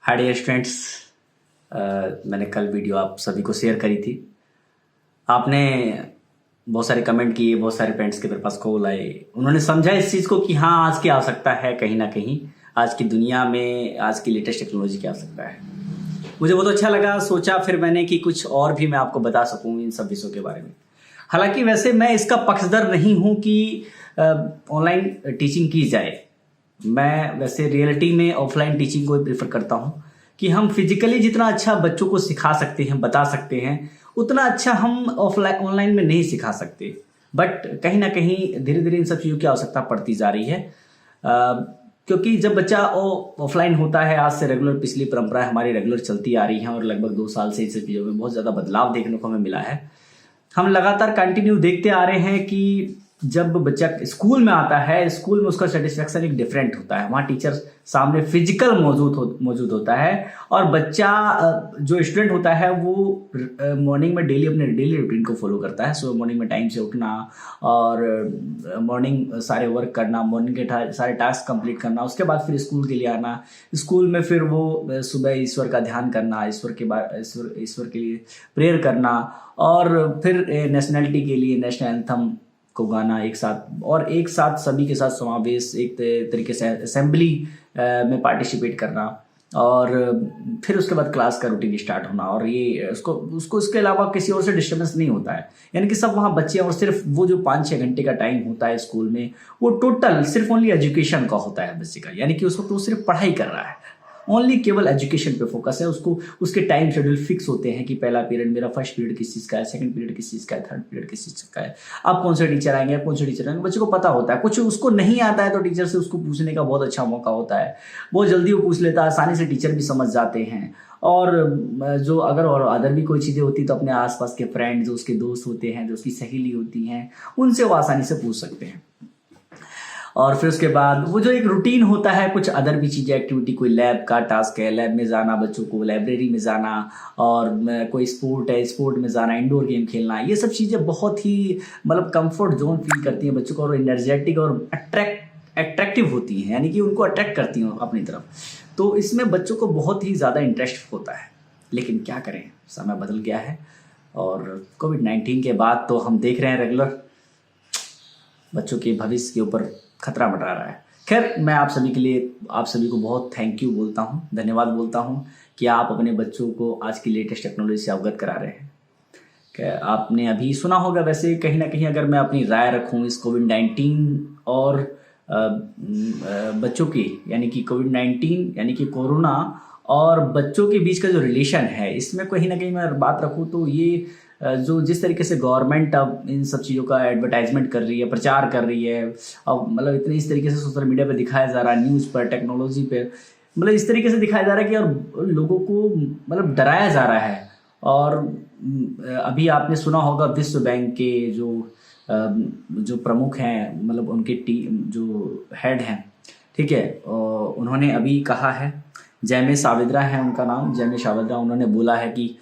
Hi dear students. मैंने कल video आप सभी को शेयर करी थी। आपने बहुत सारे कमेंट किए, बहुत सारे पेरेंट्स के मेरे पास कॉल आए। उन्होंने समझा इस चीज़ को कि हाँ, आज की आवश्यकता है, कहीं ना कहीं आज की दुनिया में आज की लेटेस्ट टेक्नोलॉजी की आवश्यकता है। मुझे बहुत अच्छा लगा, सोचा फिर मैंने कि कुछ और भी मैं आपको बता सकूँ इन सब विषयों के बारे में। हालांकि वैसे मैं इसका पक्षधर नहीं हूँ कि ऑनलाइन टीचिंग की जाए। मैं वैसे रियलिटी में ऑफलाइन टीचिंग को ही प्रेफर करता हूँ कि हम फिजिकली जितना अच्छा बच्चों को सिखा सकते हैं, बता सकते हैं, उतना अच्छा हम ऑफलाइन ऑनलाइन में नहीं सिखा सकते। बट कहीं ना कहीं धीरे धीरे इन सब चीज़ों की आवश्यकता पड़ती जा रही है। क्योंकि जब बच्चा ऑफलाइन होता है, आज से रेगुलर पिछली परंपराएं हमारी रेगुलर चलती आ रही हैं और लगभग 2 साल से इन सब चीज़ों में बहुत ज़्यादा बदलाव देखने को हमें मिला है। हम लगातार कंटिन्यू देखते आ रहे हैं कि जब बच्चा स्कूल में आता है, स्कूल में उसका सेटिस्फेक्शन एक डिफरेंट होता है। वहाँ टीचर सामने फिजिकल मौजूद होता है और बच्चा जो स्टूडेंट होता है वो मॉर्निंग में अपने डेली रूटीन को फॉलो करता है। सुबह मॉर्निंग में टाइम से उठना और मॉर्निंग सारे वर्क करना, मॉर्निंग के सारे टास्क कंप्लीट करना, उसके बाद फिर स्कूल के लिए आना। स्कूल में फिर वो सुबह ईश्वर का ध्यान करना, ईश्वर के लिए प्रेयर करना और फिर नेशनलिटी के लिए नेशनल एंथम को गाना एक साथ, और एक साथ सभी के साथ समावेश, एक तरीके से असेंबली में पार्टिसिपेट करना और फिर उसके बाद क्लास का रूटीन स्टार्ट होना। और ये उसको इसके अलावा किसी और से डिस्टर्बेंस नहीं होता है। यानी कि सब वहाँ बच्चे, और सिर्फ वो जो 5-6 घंटे का टाइम होता है स्कूल में, वो टोटल सिर्फ ओनली एजुकेशन का होता है बच्चे का। यानी कि उस वक्त वो सिर्फ पढ़ाई कर रहा है, ओनली केवल एजुकेशन पे फोकस है। उसको उसके टाइम शेड्यूल फिक्स होते हैं कि पहला पीरियड मेरा, फर्स्ट पीरियड किस चीज़ का है, सेकंड पीरियड किस चीज़ का है, थर्ड पीरियड किस चीज़ का है, अब कौन से टीचर आएंगे, कौन से टीचर आएंगे। बच्चे को पता होता है। कुछ उसको नहीं आता है तो टीचर से उसको पूछने का बहुत अच्छा मौका होता है। बहुत जल्दी वो पूछ लेता है, आसानी से टीचर भी समझ जाते हैं। और जो अगर और अदर भी कोई चीज़ें होती तो अपने आसपास के फ्रेंड, जो उसके दोस्त होते हैं, जो उसकी सहेली होती हैं, उनसे वो आसानी से पूछ सकते हैं। और फिर उसके बाद वो जो एक रूटीन होता है, कुछ अदर भी चीज़ें, एक्टिविटी, कोई लैब का टास्क है, लैब में जाना, बच्चों को लाइब्रेरी में जाना, और कोई स्पोर्ट है, स्पोर्ट में जाना, इंडोर गेम खेलना, ये सब चीज़ें बहुत ही मतलब कंफर्ट जोन फील करती हैं बच्चों को, और एनर्जेटिक और अट्रैक्टिव होती हैं। यानी कि उनको अट्रैक्ट करती हैं अपनी तरफ। तो इसमें बच्चों को बहुत ही ज़्यादा इंटरेस्ट होता है। लेकिन क्या करें, समय बदल गया है और कोविड-19 के बाद तो हम देख रहे हैं रेगुलर बच्चों के भविष्य के ऊपर खतरा मंडरा रहा है। खैर, मैं आप सभी को बहुत थैंक यू बोलता हूँ, धन्यवाद बोलता हूँ कि आप अपने बच्चों को आज की लेटेस्ट टेक्नोलॉजी से अवगत करा रहे हैं। आपने अभी सुना होगा, वैसे कहीं ना कहीं अगर मैं अपनी राय रखूँ इस कोविड-19 और बच्चों की, यानी कि कोविड-19 यानी कि कोरोना और बच्चों के बीच का जो रिलेशन है, इसमें कहीं ना कहीं मैं बात रखूँ तो ये जो जिस तरीके से गवर्नमेंट अब इन सब चीज़ों का एडवर्टाइजमेंट कर रही है, प्रचार कर रही है, अब मतलब इतने इस तरीके से सोशल मीडिया पे दिखाया जा रहा है, न्यूज़ पर, टेक्नोलॉजी पे, मतलब इस तरीके से दिखाया जा रहा है कि और लोगों को मतलब डराया जा रहा है। और अभी आपने सुना होगा विश्व बैंक के जो प्रमुख हैं, मतलब उनके टीम जो हेड हैं, ठीक है, उन्होंने अभी कहा है, जयमे साविद्रा है उनका नाम, जयमे साविद्रा, उन्होंने बोला है कि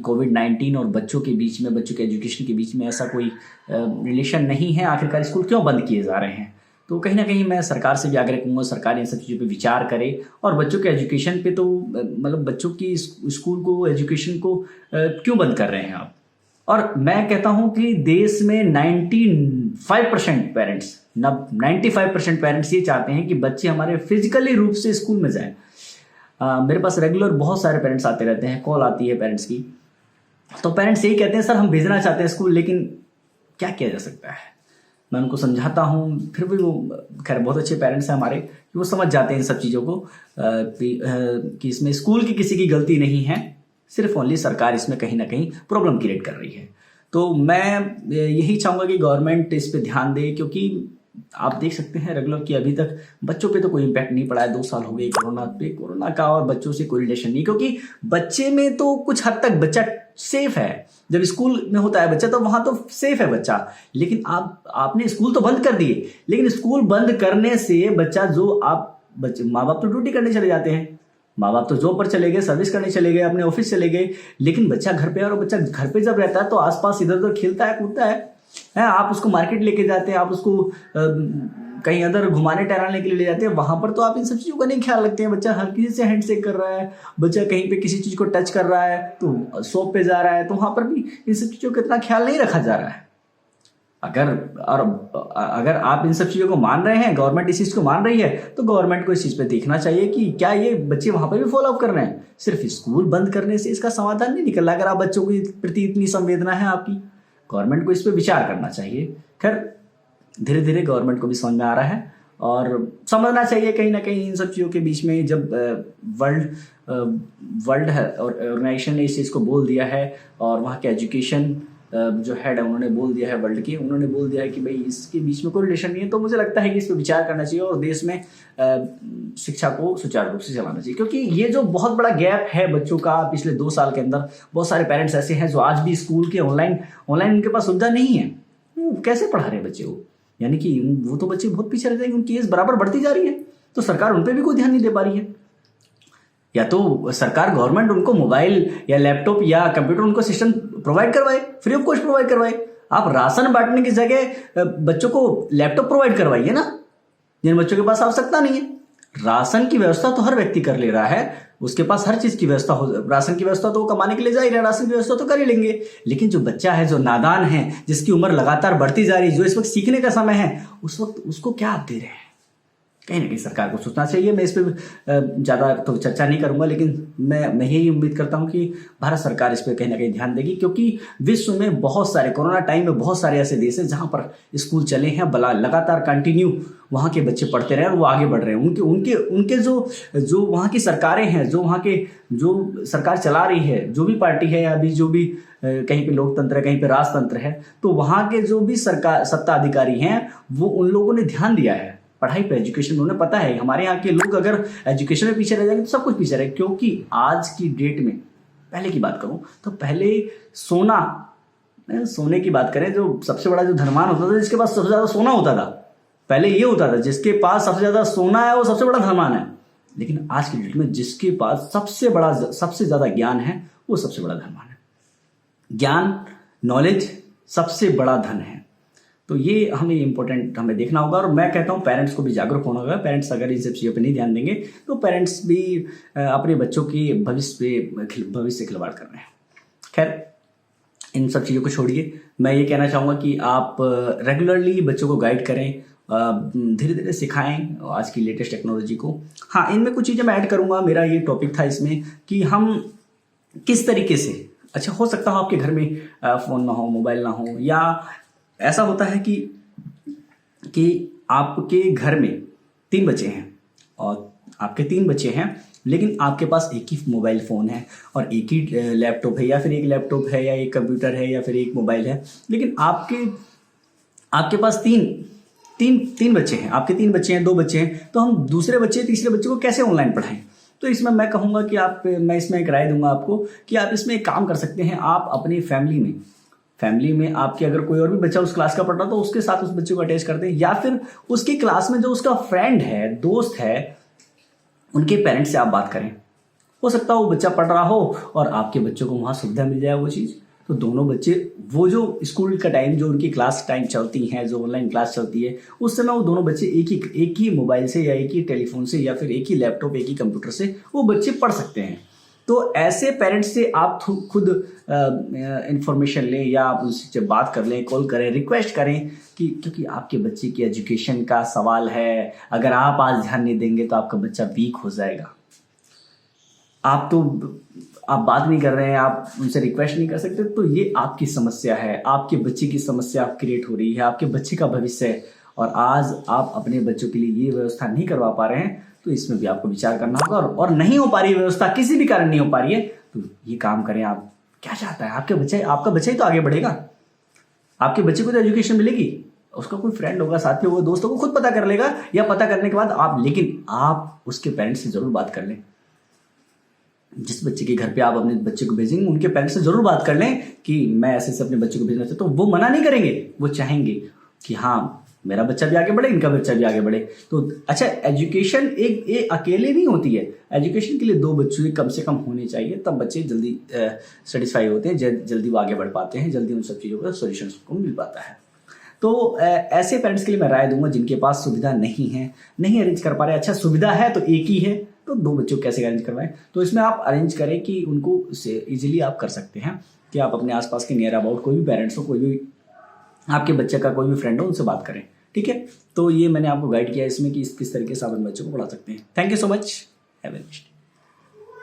कोविड-19 और बच्चों के बीच में, बच्चों के एजुकेशन के बीच में ऐसा कोई रिलेशन नहीं है। आखिरकार स्कूल क्यों बंद किए जा रहे हैं? तो कहीं ना कहीं मैं सरकार से भी आग्रह करूँगा, सरकार इन सब चीज़ों पे विचार करे और बच्चों के एजुकेशन पे तो मतलब बच्चों की स्कूल को, एजुकेशन को क्यों बंद कर रहे हैं आप? और मैं कहता हूँ कि देश में 95% पेरेंट्स ये चाहते हैं कि बच्चे हमारे फिजिकली रूप से स्कूल में जाएं। मेरे पास रेगुलर बहुत सारे पेरेंट्स आते रहते हैं, कॉल आती है पेरेंट्स की, तो पेरेंट्स यही कहते हैं, सर हम भेजना चाहते हैं स्कूल, लेकिन क्या किया जा सकता है। मैं उनको समझाता हूँ, फिर भी वो, खैर बहुत अच्छे पेरेंट्स हैं हमारे, कि वो समझ जाते हैं इन सब चीज़ों को कि इसमें स्कूल की किसी की गलती नहीं है, सिर्फ ओनली सरकार इसमें कहीं ना कहीं प्रॉब्लम क्रिएट कर रही है। तो मैं यही चाहूँगा कि गवर्नमेंट इस पर ध्यान दे, क्योंकि आप देख सकते हैं रेगुलर कि अभी तक बच्चों पे तो कोई इम्पैक्ट नहीं पड़ा है। 2 साल हो गए कोरोना का, और बच्चों से कोई रिलेशन नहीं, क्योंकि बच्चे में तो कुछ हद तक बच्चा सेफ है। जब स्कूल में होता है बच्चा तो वहां तो सेफ है बच्चा। लेकिन आपने स्कूल तो बंद कर दिए, लेकिन स्कूल बंद करने से बच्चा माँ बाप तो ड्यूटी करने चले जाते हैं, माँ बाप तो जॉब पर चले गए, सर्विस करने चले गए, अपने ऑफिस चले गए, लेकिन बच्चा घर पे है। और बच्चा घर पे जब रहता है तो आसपास इधर उधर खेलता है, कूदता है। आप उसको मार्केट लेके जाते हैं, आप उसको कहीं अदर घुमाने टहराने के लिए ले जाते हैं, वहां पर तो आप इन सब चीज़ों का नहीं ख्याल रखते हैं। बच्चा हर किसी से हैंडशेक कर रहा है, बच्चा कहीं पे किसी चीज़ को टच कर रहा है तो शॉप पे जा रहा है, तो वहां पर भी इन सब चीज़ों का इतना ख्याल नहीं रखा जा रहा है। अगर आप इन सब चीज़ों को मान रहे हैं, गवर्नमेंट इस चीज़ को मान रही है, तो गवर्नमेंट को इस चीज़ पे देखना चाहिए कि क्या ये बच्चे वहां पर भी फॉलो अप कर रहे हैं। सिर्फ स्कूल बंद करने से इसका समाधान नहीं निकल रहा। अगर आप बच्चों के प्रति इतनी संवेदना है आपकी, गवर्नमेंट को इस पर विचार करना चाहिए। खैर, धीरे धीरे गवर्नमेंट को भी समझ में आ रहा है और समझना चाहिए कहीं ना कहीं इन सब चीज़ों के बीच में। जब वर्ल्ड ऑर्गेनाइजेशन ने इस चीज़ को बोल दिया है और वहाँ के एजुकेशन जो हेड है उन्होंने बोल दिया है, वर्ल्ड की उन्होंने बोल दिया है कि भाई इसके बीच में कोई रिलेशन नहीं है, तो मुझे लगता है कि इस पर विचार करना चाहिए और देश में शिक्षा को सुचारू रूप से चलाना चाहिए। क्योंकि ये जो बहुत बड़ा गैप है बच्चों का पिछले 2 साल के अंदर, बहुत सारे पेरेंट्स ऐसे हैं जो आज भी स्कूल के ऑनलाइन उनके पास सुविधा नहीं है। कैसे पढ़ा रहे हैं बच्चे को, यानी कि वो तो बच्चे बहुत पीछे रह जाएंगे, उनकी एज बराबर बढ़ती जा रही है, तो सरकार उन पर भी कोई ध्यान नहीं दे पा रही है। या तो सरकार गवर्नमेंट उनको मोबाइल या लैपटॉप या कंप्यूटर उनको सिस्टम प्रोवाइड करवाए, फ्री ऑफ कॉस्ट प्रोवाइड करवाए। आप राशन बांटने की जगह बच्चों को लैपटॉप प्रोवाइड करवाइए ना, जिन बच्चों के पास आवश्यकता नहीं है। राशन की व्यवस्था तो हर व्यक्ति कर ले रहा है, उसके पास हर चीज की व्यवस्था हो, राशन की व्यवस्था तो वो कमाने के लिए जा ही रहा है, राशन की व्यवस्था तो कर ही लेंगे। लेकिन जो बच्चा है, जो नादान है, जिसकी उम्र लगातार बढ़ती जा रही है, जो इस वक्त सीखने का समय है, उस वक्त उसको क्या आप दे रहे हैं? कहीं ना कहीं सरकार को सोचना चाहिए। मैं इस पर ज़्यादा तो चर्चा नहीं करूंगा, लेकिन मैं यही उम्मीद करता हूं कि भारत सरकार इस पर कहीं ना कहीं ध्यान देगी। क्योंकि विश्व में बहुत सारे, कोरोना टाइम में बहुत सारे ऐसे देश हैं जहां पर स्कूल चले हैं, लगातार कंटिन्यू वहाँ के बच्चे पढ़ते रहे और वो आगे बढ़ रहे हैं। उनके जो वहाँ की सरकारें हैं, जो सरकार चला रही है, जो भी पार्टी है या अभी जो भी कहीं पे लोकतंत्र है, कहीं पे राजतंत्र है, तो वहाँ के जो भी सरकार सत्ता अधिकारी हैं, वो उन लोगों ने ध्यान दिया है पढ़ाई पे, एजुकेशन में। उन्हें पता है हमारे यहाँ के लोग अगर एजुकेशन में पीछे रह जाएंगे तो सब कुछ पीछे रहे। क्योंकि आज की डेट में, पहले की बात करूं तो पहले सोने की बात करें, जो सबसे बड़ा जो धनवान होता था, जिसके पास सबसे ज्यादा सोना होता था, पहले ये होता था जिसके पास सबसे ज्यादा सोना है वो सबसे बड़ा धनवान है। लेकिन आज की डेट में जिसके पास सबसे ज्यादा ज्ञान है वो सबसे बड़ा धनवान है। ज्ञान, नॉलेज सबसे बड़ा धन है। तो ये हमें देखना होगा। और मैं कहता हूँ पेरेंट्स को भी जागरूक होना होगा। पेरेंट्स अगर इन सब चीज़ों पर नहीं ध्यान देंगे तो पेरेंट्स भी अपने बच्चों की भविष्य खिलवाड़ कर रहे हैं। खैर, इन सब चीज़ों को छोड़िए, मैं ये कहना चाहूँगा कि आप रेगुलरली बच्चों को गाइड करें, धीरे धीरे सिखाएं आज की लेटेस्ट टेक्नोलॉजी को। हाँ, इनमें कुछ चीज़ें मैं ऐड करूँगा। मेरा ये टॉपिक था इसमें कि हम किस तरीके से, अच्छा हो सकता हो आपके घर में फ़ोन ना हो, मोबाइल ना हो, या ऐसा होता है कि आपके घर में 3 बच्चे हैं और आपके 3 बच्चे हैं, लेकिन आपके पास एक ही मोबाइल फ़ोन है और एक ही लैपटॉप है, या फिर एक लैपटॉप है या एक कंप्यूटर है या फिर एक मोबाइल है। लेकिन आपके पास तीन बच्चे हैं, आपके 3 बच्चे हैं, 2 बच्चे हैं, तो हम तीसरे बच्चे को कैसे ऑनलाइन पढ़ाएं? तो इसमें मैं कहूँगा कि मैं इसमें एक राय दूंगा आपको कि आप इसमें एक काम कर सकते हैं। आप अपनी फैमिली में आपके अगर कोई और भी बच्चा उस क्लास का पढ़ रहा तो उसके साथ उस बच्चे को अटैच कर दें, या फिर उसकी क्लास में जो उसका फ्रेंड है, दोस्त है, उनके पेरेंट्स से आप बात करें। हो सकता है वो बच्चा पढ़ रहा हो और आपके बच्चों को वहाँ सुविधा मिल जाए वो चीज़, तो दोनों बच्चे वो जो स्कूल का टाइम, जो उनकी क्लास टाइम चलती है, जो ऑनलाइन क्लास चलती है, उस समय वो दोनों बच्चे एक ही मोबाइल से या एक ही टेलीफोन से या फिर एक ही लैपटॉप, एक ही कंप्यूटर से वो बच्चे पढ़ सकते हैं। तो ऐसे पेरेंट्स से आप खुद इंफॉर्मेशन लें या आप उनसे बात कर लें, कॉल करें, रिक्वेस्ट करें कि क्योंकि आपके बच्चे की एजुकेशन का सवाल है। अगर आप आज ध्यान नहीं देंगे तो आपका बच्चा वीक हो जाएगा। आप बात नहीं कर रहे हैं, आप उनसे रिक्वेस्ट नहीं कर सकते, तो ये आपकी समस्या है, आपके बच्चे की समस्या क्रिएट हो रही है, आपके बच्चे का भविष्य है। और आज आप अपने बच्चों के लिए ये व्यवस्था नहीं करवा पा रहे हैं, तो इसमें भी आपको विचार करना होगा। और नहीं हो पा रही है व्यवस्था, किसी भी कारण नहीं हो पा रही है, तो ये काम करें। आप क्या चाहता है आपका बच्चा ही तो आगे बढ़ेगा। आपके बच्चे को तो एजुकेशन मिलेगी, उसका कोई फ्रेंड होगा, साथी होगा, दोस्त होगा, खुद पता कर लेगा, या पता करने के बाद लेकिन आप उसके पेरेंट्स से जरूर बात कर लें। जिस बच्चे के घर पे आप अपने बच्चे को भेजेंगे, उनके पेरेंट्स से जरूर बात कर लें कि मैं ऐसे अपने बच्चे को भेजना चाहता हूँ। तो वो मना नहीं करेंगे, वो चाहेंगे कि हाँ मेरा बच्चा भी आगे बढ़े, इनका बच्चा भी आगे बढ़े। तो अच्छा, एजुकेशन एक अकेले नहीं होती है। एजुकेशन के लिए 2 बच्चे कम से कम होने चाहिए, तब बच्चे जल्दी सेटिस्फाई होते हैं, जल्दी वो आगे बढ़ पाते हैं, जल्दी उन सब चीज़ों का सोल्यूशन को मिल पाता है। तो ऐसे पेरेंट्स के लिए मैं राय दूंगा जिनके पास सुविधा नहीं है, नहीं अरेंज कर पा रहे। अच्छा सुविधा है तो एक ही है तो 2 बच्चों को कैसे अरेंज करवाएं, तो इसमें आप अरेंज करें कि उनको इजीली आप कर सकते हैं कि आप अपने आसपास के नियर अबाउट कोई भी पेरेंट्स हो, कोई भी आपके बच्चे का कोई भी फ्रेंड हो, उनसे बात करें। ठीक है, तो ये मैंने आपको गाइड किया इसमें कि किस तरीके से आप इन बच्चों को पढ़ा सकते हैं। Thank you so much, have a nice day.